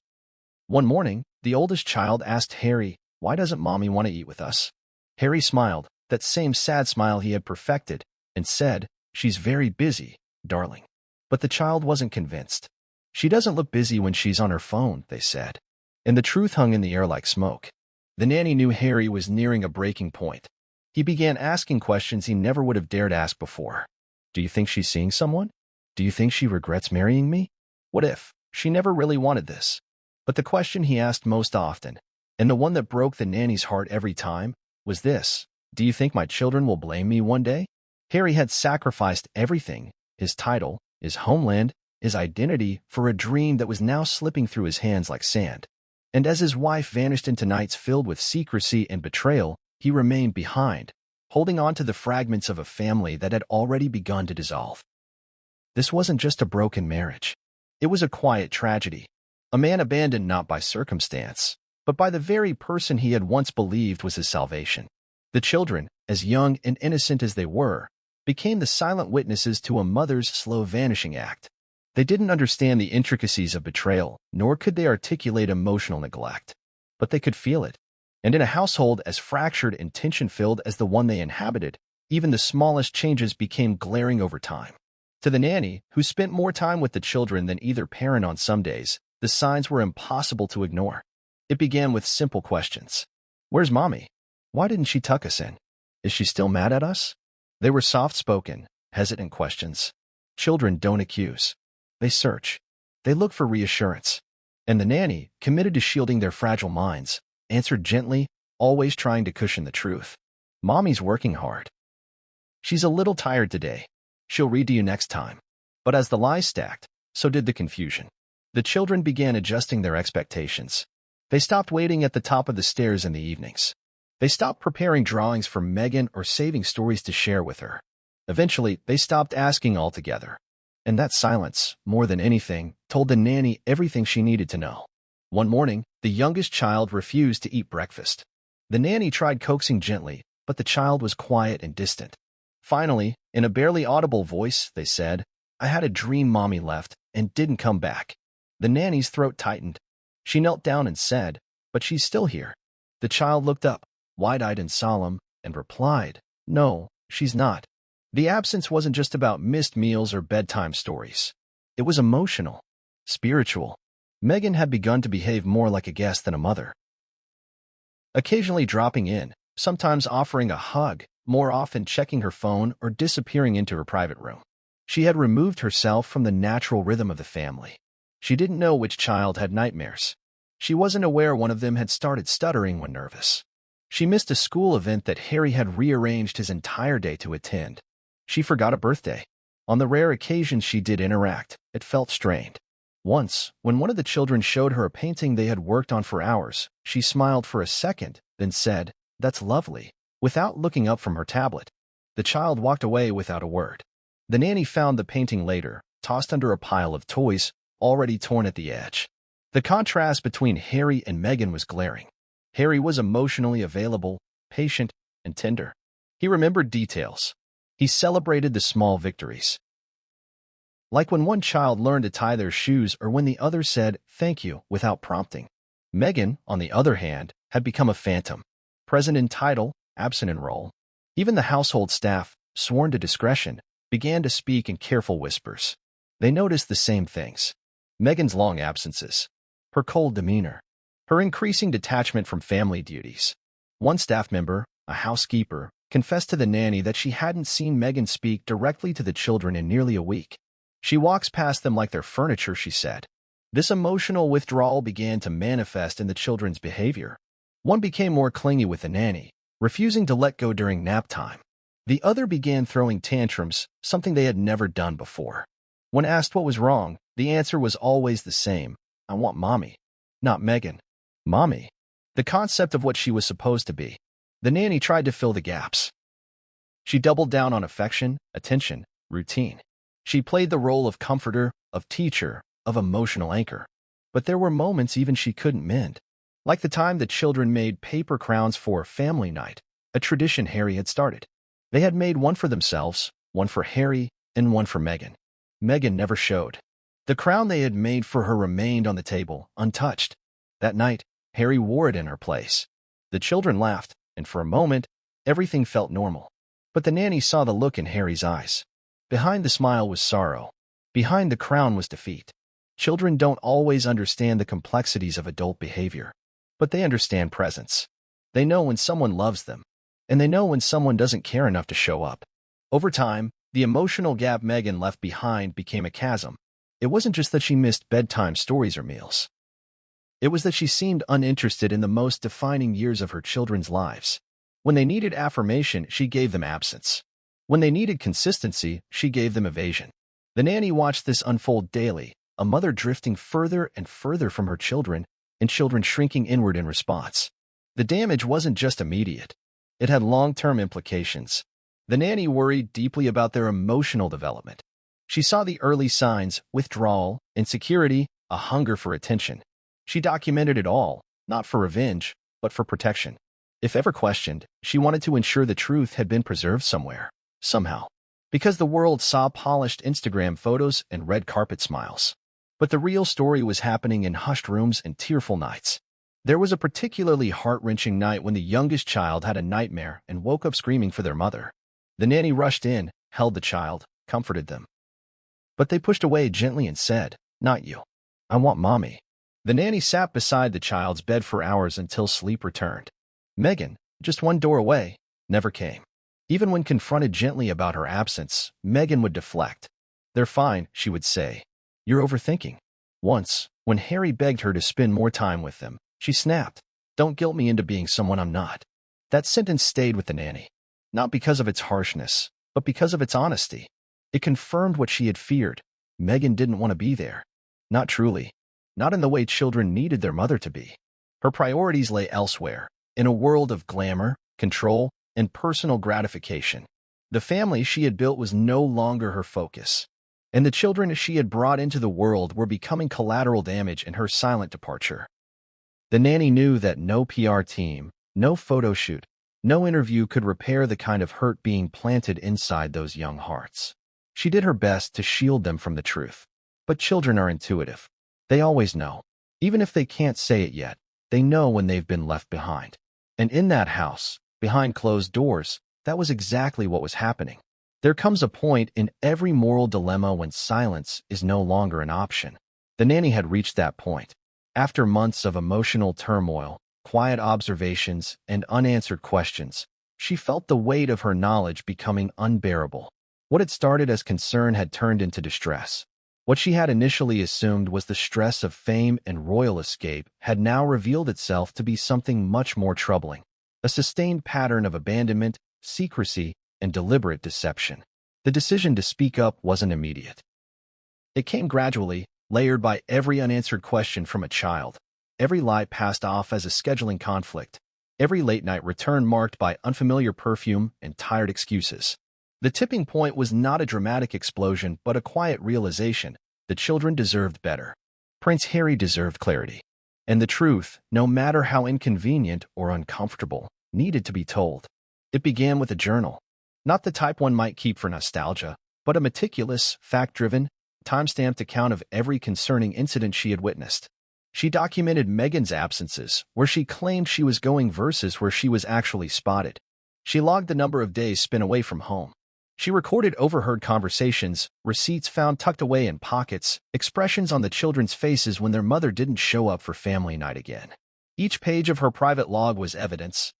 One morning, the oldest child asked Harry, "Why doesn't Mommy want to eat with us?" Harry smiled, that same sad smile he had perfected, and said, "She's very busy, darling." But the child wasn't convinced. "She doesn't look busy when she's on her phone," they said. And the truth hung in the air like smoke. The nanny knew Harry was nearing a breaking point. He began asking questions he never would have dared ask before. "Do you think she's seeing someone? Do you think she regrets marrying me? What if she never really wanted this?" But the question he asked most often, and the one that broke the nanny's heart every time, was this: "Do you think my children will blame me one day?" Harry had sacrificed everything, his title, his homeland, his identity, for a dream that was now slipping through his hands like sand. And as his wife vanished into nights filled with secrecy and betrayal, he remained behind, holding on to the fragments of a family that had already begun to dissolve. This wasn't just a broken marriage. It was a quiet tragedy. A man abandoned not by circumstance, but by the very person he had once believed was his salvation. The children, as young and innocent as they were, became the silent witnesses to a mother's slow vanishing act. They didn't understand the intricacies of betrayal, nor could they articulate emotional neglect. But they could feel it. And in a household as fractured and tension-filled as the one they inhabited, even the smallest changes became glaring over time. To the nanny, who spent more time with the children than either parent on some days, the signs were impossible to ignore. It began with simple questions. "Where's Mommy? Why didn't she tuck us in? Is she still mad at us?" They were soft-spoken, hesitant questions. Children don't accuse. They search. They look for reassurance. And the nanny, committed to shielding their fragile minds, answered gently, always trying to cushion the truth. "Mommy's working hard. She's a little tired today. She'll read to you next time." But as the lies stacked, so did the confusion. The children began adjusting their expectations. They stopped waiting at the top of the stairs in the evenings. They stopped preparing drawings for Meghan or saving stories to share with her. Eventually, they stopped asking altogether. And that silence, more than anything, told the nanny everything she needed to know. One morning, the youngest child refused to eat breakfast. The nanny tried coaxing gently, but the child was quiet and distant. Finally, in a barely audible voice, they said, "I had a dream Mommy left and didn't come back." The nanny's throat tightened. She knelt down and said, "But she's still here." The child looked up, wide-eyed and solemn, and replied, "No, she's not." The absence wasn't just about missed meals or bedtime stories. It was emotional, spiritual. Meghan had begun to behave more like a guest than a mother. Occasionally dropping in, sometimes offering a hug, more often checking her phone or disappearing into her private room. She had removed herself from the natural rhythm of the family. She didn't know which child had nightmares. She wasn't aware one of them had started stuttering when nervous. She missed a school event that Harry had rearranged his entire day to attend. She forgot a birthday. On the rare occasions she did interact, it felt strained. Once, when one of the children showed her a painting they had worked on for hours, she smiled for a second, then said, "That's lovely," without looking up from her tablet. The child walked away without a word. The nanny found the painting later, tossed under a pile of toys, already torn at the edge. The contrast between Harry and Meghan was glaring. Harry was emotionally available, patient, and tender. He remembered details. He celebrated the small victories. Like when one child learned to tie their shoes or when the other said, "Thank you," without prompting. Meghan, on the other hand, had become a phantom. Present in title, absent in role. Even the household staff, sworn to discretion, began to speak in careful whispers. They noticed the same things. Meghan's long absences. Her cold demeanor. Her increasing detachment from family duties. One staff member, a housekeeper, confessed to the nanny that she hadn't seen Meghan speak directly to the children in nearly a week. "She walks past them like they're furniture," she said. This emotional withdrawal began to manifest in the children's behavior. One became more clingy with the nanny, refusing to let go during nap time. The other began throwing tantrums, something they had never done before. When asked what was wrong, the answer was always the same. I want mommy. Not Meghan. Mommy. The concept of what she was supposed to be. The nanny tried to fill the gaps. She doubled down on affection, attention, routine. She played the role of comforter, of teacher, of emotional anchor. But there were moments even she couldn't mend. Like the time the children made paper crowns for family night, a tradition Harry had started. They had made one for themselves, one for Harry, and one for Meghan. Meghan never showed. The crown they had made for her remained on the table, untouched. That night, Harry wore it in her place. The children laughed, and for a moment, everything felt normal. But the nanny saw the look in Harry's eyes. Behind the smile was sorrow. Behind the crown was defeat. Children don't always understand the complexities of adult behavior, but they understand presence. They know when someone loves them, and they know when someone doesn't care enough to show up. Over time, the emotional gap Meghan left behind became a chasm. It wasn't just that she missed bedtime stories or meals. It was that she seemed uninterested in the most defining years of her children's lives. When they needed affirmation, she gave them absence. When they needed consistency, she gave them evasion. The nanny watched this unfold daily, a mother drifting further and further from her children, and children shrinking inward in response. The damage wasn't just immediate. It had long-term implications. The nanny worried deeply about their emotional development. She saw the early signs: withdrawal, insecurity, a hunger for attention. She documented it all, not for revenge, but for protection. If ever questioned, she wanted to ensure the truth had been preserved somewhere, somehow. Because the world saw polished Instagram photos and red carpet smiles. But the real story was happening in hushed rooms and tearful nights. There was a particularly heart-wrenching night when the youngest child had a nightmare and woke up screaming for their mother. The nanny rushed in, held the child, comforted them. But they pushed away gently and said, "Not you. I want mommy." The nanny sat beside the child's bed for hours until sleep returned. Meghan, just one door away, never came. Even when confronted gently about her absence, Meghan would deflect. "They're fine," she would say. "You're overthinking." Once, when Harry begged her to spend more time with them, she snapped, "Don't guilt me into being someone I'm not." That sentence stayed with the nanny, not because of its harshness, but because of its honesty. It confirmed what she had feared. Meghan didn't want to be there. Not truly. Not in the way children needed their mother to be. Her priorities lay elsewhere, in a world of glamour, control, and personal gratification. The family she had built was no longer her focus, and the children she had brought into the world were becoming collateral damage in her silent departure. The nanny knew that no PR team, no photo shoot, no interview could repair the kind of hurt being planted inside those young hearts. She did her best to shield them from the truth. But children are intuitive. They always know. Even if they can't say it yet, they know when they've been left behind. And in that house, behind closed doors, that was exactly what was happening. There comes a point in every moral dilemma when silence is no longer an option. The nanny had reached that point. After months of emotional turmoil, quiet observations, and unanswered questions, she felt the weight of her knowledge becoming unbearable. What had started as concern had turned into distress. What she had initially assumed was the stress of fame and royal escape had now revealed itself to be something much more troubling. A sustained pattern of abandonment, secrecy, and deliberate deception. The decision to speak up wasn't immediate. It came gradually, layered by every unanswered question from a child, every lie passed off as a scheduling conflict, every late-night return marked by unfamiliar perfume and tired excuses. The tipping point was not a dramatic explosion, but a quiet realization: the children deserved better. Prince Harry deserved clarity. And the truth, no matter how inconvenient or uncomfortable, needed to be told. It began with a journal. Not the type one might keep for nostalgia, but a meticulous, fact-driven, time-stamped account of every concerning incident she had witnessed. She documented Meghan's absences, where she claimed she was going versus where she was actually spotted. She logged the number of days spent away from home. She recorded overheard conversations, receipts found tucked away in pockets, expressions on the children's faces when their mother didn't show up for family night again. Each page of her private log was evidence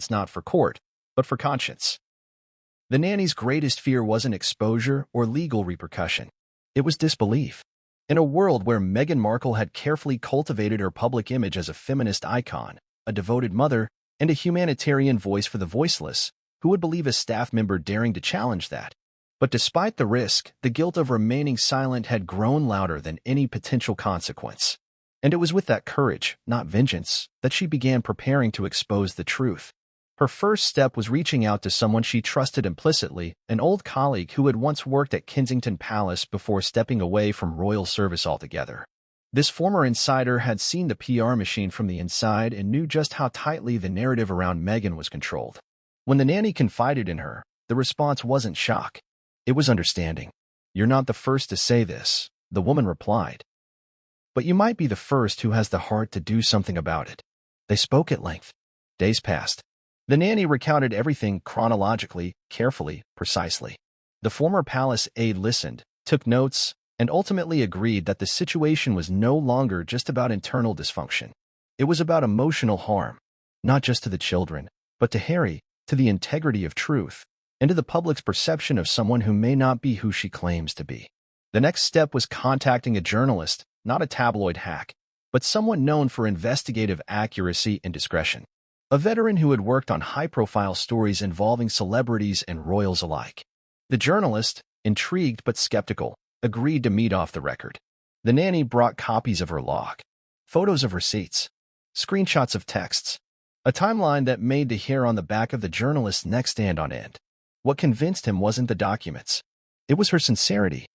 not for court, but for conscience. The nanny's greatest fear wasn't exposure or legal repercussion. It was disbelief. In a world where Meghan Markle had carefully cultivated her public image as a feminist icon, a devoted mother, and a humanitarian voice for the voiceless, Who would believe a staff member daring to challenge that? But despite the risk, the guilt of remaining silent had grown louder than any potential consequence. And it was with that courage, not vengeance, that she began preparing to expose the truth. Her first step was reaching out to someone she trusted implicitly, an old colleague who had once worked at Kensington Palace before stepping away from royal service altogether. This former insider had seen the PR machine from the inside and knew just how tightly the narrative around Meghan was controlled. When the nanny confided in her, the response wasn't shock. It was understanding. "You're not the first to say this," the woman replied. "But you might be the first who has the heart to do something about it." They spoke at length. Days passed. The nanny recounted everything chronologically, carefully, precisely. The former palace aide listened, took notes, and ultimately agreed that the situation was no longer just about internal dysfunction. It was about emotional harm, not just to the children, but to Harry, to the integrity of truth, and to the public's perception of someone who may not be who she claims to be. The next step was contacting a journalist, not a tabloid hack, but someone known for investigative accuracy and discretion. A veteran who had worked on high-profile stories involving celebrities and royals alike. The journalist, intrigued but skeptical, agreed to meet off the record. The nanny brought copies of her log, photos of receipts, screenshots of texts, a timeline that made the hair on the back of the journalist's neck stand on end. What convinced him wasn't the documents. It was her sincerity.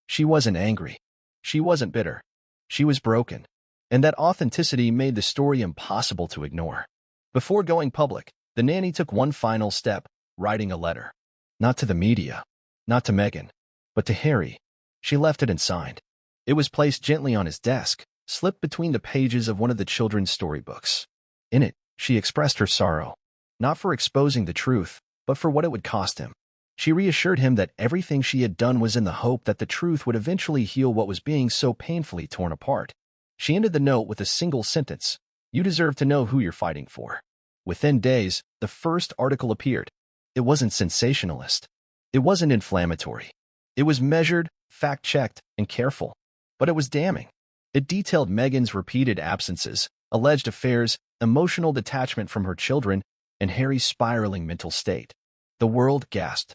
She wasn't angry. She wasn't bitter. She was broken. And that authenticity made the story impossible to ignore. Before going public, the nanny took one final step, writing a letter. Not to the media, not to Meghan, but to Harry. She left it and signed. It was placed gently on his desk, slipped between the pages of one of the children's storybooks. In it, she expressed her sorrow, not for exposing the truth, but for what it would cost him. She reassured him that everything she had done was in the hope that the truth would eventually heal what was being so painfully torn apart. She ended the note with a single sentence: "You deserve to know who you're fighting for." Within days, the first article appeared. It wasn't sensationalist. It wasn't inflammatory. It was measured, fact-checked, and careful. But it was damning. It detailed Meghan's repeated absences, alleged affairs, emotional detachment from her children, and Harry's spiraling mental state. The world gasped.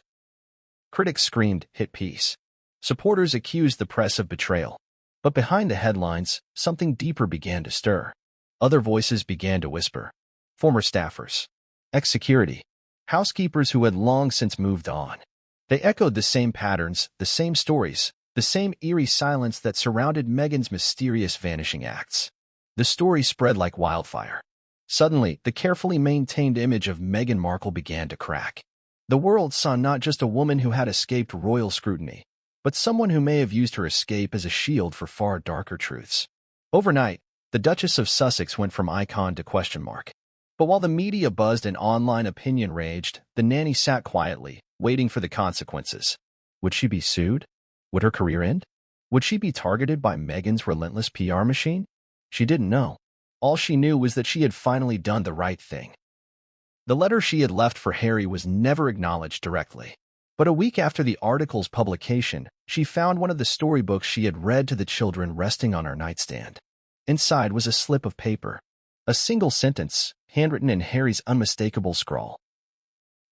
Critics screamed, "Hit piece." Supporters accused the press of betrayal. But behind the headlines, something deeper began to stir. Other voices began to whisper. Former staffers, ex-security, housekeepers who had long since moved on. They echoed the same patterns, the same stories, the same eerie silence that surrounded Meghan's mysterious vanishing acts. The story spread like wildfire. Suddenly, the carefully maintained image of Meghan Markle began to crack. The world saw not just a woman who had escaped royal scrutiny, but someone who may have used her escape as a shield for far darker truths. Overnight, the Duchess of Sussex went from icon to question mark. But while the media buzzed and online opinion raged, the nanny sat quietly, waiting for the consequences. Would she be sued? Would her career end? Would she be targeted by Meghan's relentless PR machine? She didn't know. All she knew was that she had finally done the right thing. The letter she had left for Harry was never acknowledged directly. But a week after the article's publication, she found one of the storybooks she had read to the children resting on her nightstand. Inside was a slip of paper. A single sentence, handwritten in Harry's unmistakable scrawl.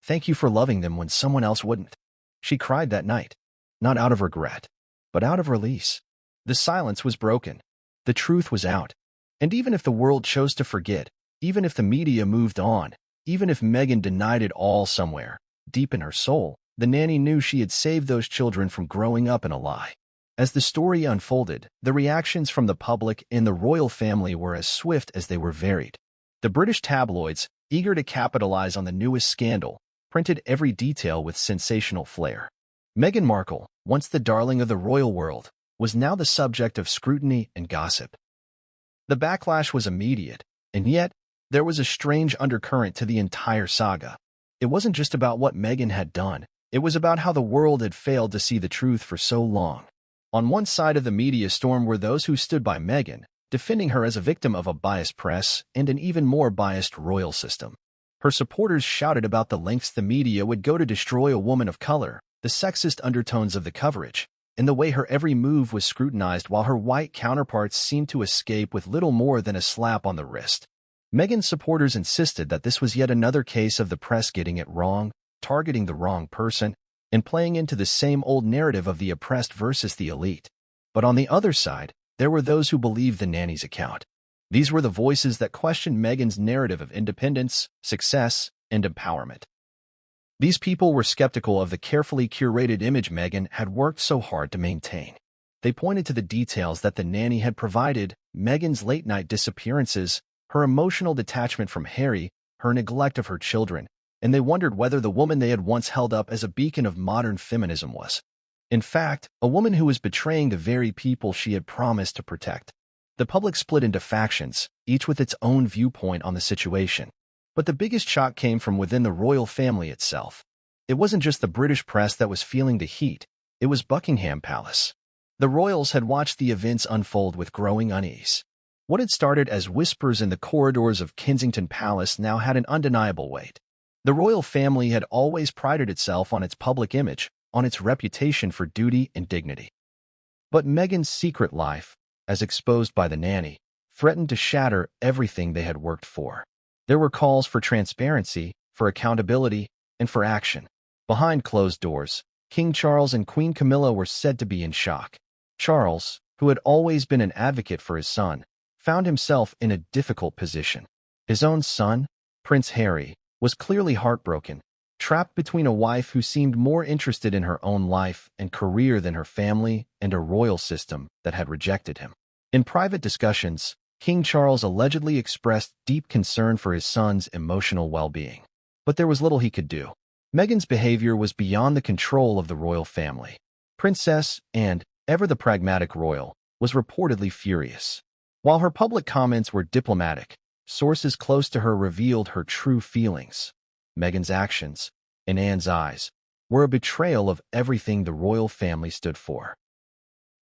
"Thank you for loving them when someone else wouldn't." She cried that night, not out of regret, but out of release. The silence was broken. The truth was out. And even if the world chose to forget, even if the media moved on, even if Meghan denied it all somewhere, deep in her soul, the nanny knew she had saved those children from growing up in a lie. As the story unfolded, the reactions from the public and the royal family were as swift as they were varied. The British tabloids, eager to capitalize on the newest scandal, printed every detail with sensational flair. Meghan Markle, once the darling of the royal world, was now the subject of scrutiny and gossip. The backlash was immediate, and yet, there was a strange undercurrent to the entire saga. It wasn't just about what Meghan had done, it was about how the world had failed to see the truth for so long. On one side of the media storm were those who stood by Meghan, defending her as a victim of a biased press and an even more biased royal system. Her supporters shouted about the lengths the media would go to destroy a woman of color, the sexist undertones of the coverage, and the way her every move was scrutinized while her white counterparts seemed to escape with little more than a slap on the wrist. Meghan's supporters insisted that this was yet another case of the press getting it wrong, targeting the wrong person, and playing into the same old narrative of the oppressed versus the elite. But on the other side, there were those who believed the nanny's account. These were the voices that questioned Meghan's narrative of independence, success, and empowerment. These people were skeptical of the carefully curated image Meghan had worked so hard to maintain. They pointed to the details that the nanny had provided: Meghan's late-night disappearances, her emotional detachment from Harry, her neglect of her children, and they wondered whether the woman they had once held up as a beacon of modern feminism was, in fact, a woman who was betraying the very people she had promised to protect. The public split into factions, each with its own viewpoint on the situation. But the biggest shock came from within the royal family itself. It wasn't just the British press that was feeling the heat, it was Buckingham Palace. The royals had watched the events unfold with growing unease. What had started as whispers in the corridors of Kensington Palace now had an undeniable weight. The royal family had always prided itself on its public image, on its reputation for duty and dignity. But Meghan's secret life, as exposed by the nanny, threatened to shatter everything they had worked for. There were calls for transparency, for accountability, and for action. Behind closed doors, King Charles and Queen Camilla were said to be in shock. Charles, who had always been an advocate for his son, found himself in a difficult position. His own son, Prince Harry, was clearly heartbroken, trapped between a wife who seemed more interested in her own life and career than her family and a royal system that had rejected him. In private discussions, King Charles allegedly expressed deep concern for his son's emotional well-being. But there was little he could do. Meghan's behavior was beyond the control of the royal family. Princess, and ever the pragmatic royal, was reportedly furious. While her public comments were diplomatic, sources close to her revealed her true feelings. Meghan's actions, in Anne's eyes, were a betrayal of everything the royal family stood for,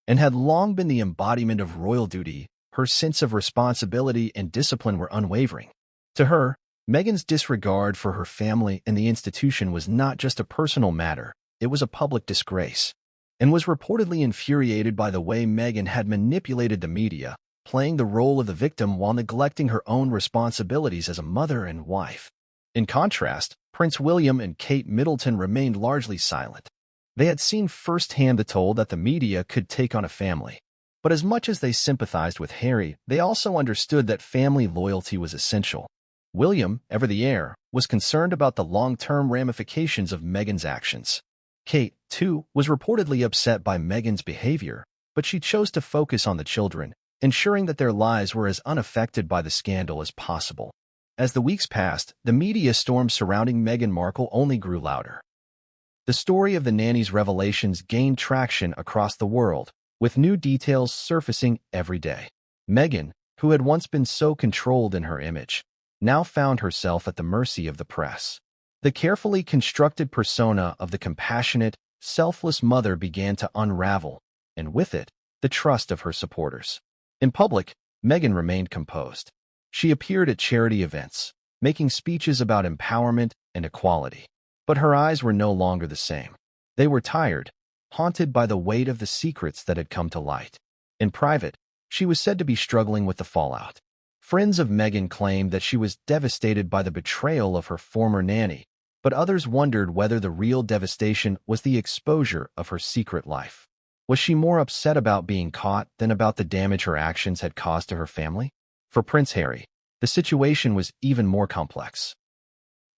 and had long been the embodiment of royal duty. Her sense of responsibility and discipline were unwavering. To her, Meghan's disregard for her family and the institution was not just a personal matter, it was a public disgrace, and was reportedly infuriated by the way Meghan had manipulated the media, playing the role of the victim while neglecting her own responsibilities as a mother and wife. In contrast, Prince William and Kate Middleton remained largely silent. They had seen firsthand the toll that the media could take on a family. But as much as they sympathized with Harry, they also understood that family loyalty was essential. William, ever the heir, was concerned about the long-term ramifications of Meghan's actions. Kate, too, was reportedly upset by Meghan's behavior, but she chose to focus on the children, ensuring that their lives were as unaffected by the scandal as possible. As the weeks passed, the media storm surrounding Meghan Markle only grew louder. The story of the nanny's revelations gained traction across the world, with new details surfacing every day. Meghan, who had once been so controlled in her image, now found herself at the mercy of the press. The carefully constructed persona of the compassionate, selfless mother began to unravel, and with it, the trust of her supporters. In public, Meghan remained composed. She appeared at charity events, making speeches about empowerment and equality. But her eyes were no longer the same. They were tired, haunted by the weight of the secrets that had come to light. In private, she was said to be struggling with the fallout. Friends of Meghan claimed that she was devastated by the betrayal of her former nanny, but others wondered whether the real devastation was the exposure of her secret life. Was she more upset about being caught than about the damage her actions had caused to her family? For Prince Harry, the situation was even more complex.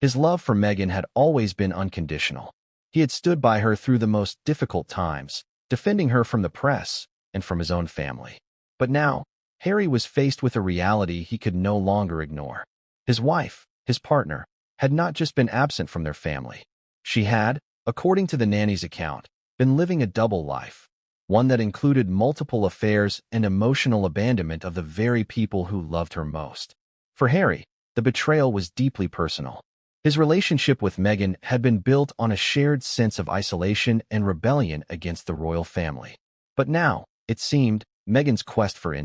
His love for Meghan had always been unconditional. He had stood by her through the most difficult times, defending her from the press and from his own family. But now, Harry was faced with a reality he could no longer ignore. His wife, his partner, had not just been absent from their family. She had, according to the nanny's account, been living a double life, one that included multiple affairs and emotional abandonment of the very people who loved her most. For Harry, the betrayal was deeply personal. His relationship with Meghan had been built on a shared sense of isolation and rebellion against the royal family. But now, it seemed, Meghan's quest for